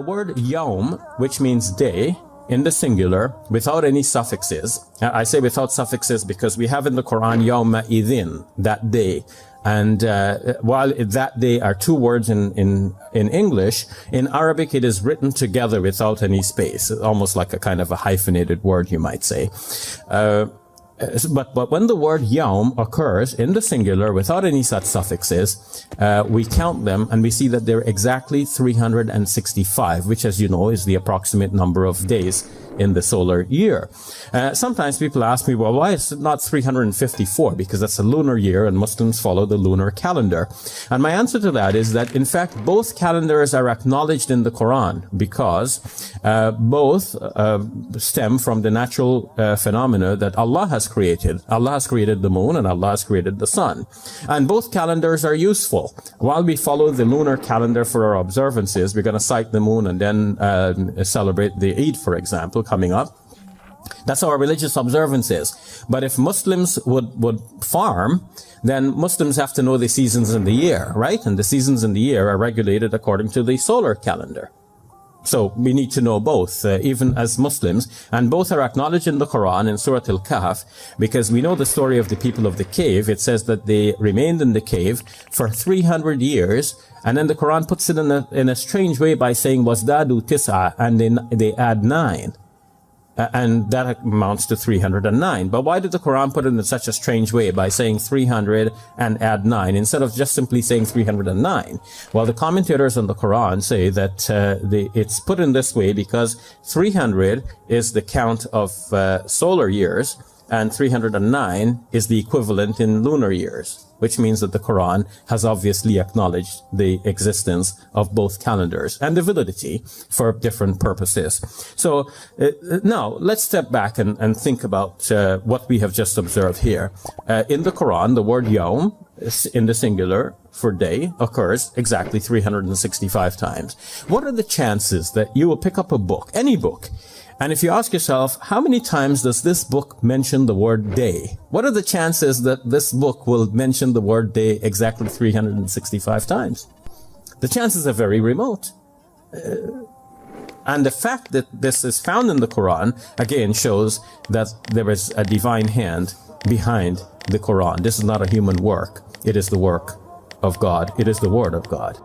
word yawm, which means day, in the singular, without any suffixes. I say without suffixes because we have in the Quran yawma idhin, that day. And while that day are two words in English, in Arabic it is written together without any space, almost like a kind of a hyphenated word, you might say. But when the word yawm occurs in the singular without any such suffixes, we count them and we see that they're exactly 365, which, as you know, is the approximate number of days in the solar year. Sometimes people ask me, well, why is it not 354? Because that's a lunar year and Muslims follow the lunar calendar. And my answer to that is that, in fact, both calendars are acknowledged in the Quran because both stem from the natural phenomena that Allah has created. Allah has created the moon and Allah has created the sun. And both calendars are useful. While we follow the lunar calendar for our observances, we're going to sight the moon and then celebrate the Eid, for example, coming up. That's our religious observances. But if Muslims would farm, then Muslims have to know the seasons in the year, right? And the seasons in the year are regulated according to the solar calendar. So we need to know both, even as Muslims, and both are acknowledged in the Quran in Surah Al-Kahf, because we know the story of the people of the cave. It says that they remained in the cave for 300 years, and then the Quran puts it in a strange way by saying, وَازْدَادُوا تِسْعَةً, and they add 9. And that amounts to 309. But why did the Quran put it in such a strange way by saying 300 and add 9 instead of just simply saying 309? Well, the commentators on the Quran say that it's put in this way because 300 is the count of solar years and 309 is the equivalent in lunar years, which means that the Quran has obviously acknowledged the existence of both calendars and the validity for different purposes. So now let's step back and think about what we have just observed here. In the Quran, the word yawm in the singular for day occurs exactly 365 times. What are the chances that you will pick up a book, any book, and if you ask yourself, how many times does this book mention the word day? What are the chances that this book will mention the word day exactly 365 times? The chances are very remote. And the fact that this is found in the Quran, again, shows that there is a divine hand behind the Quran. This is not a human work. It is the work of God. It is the word of God.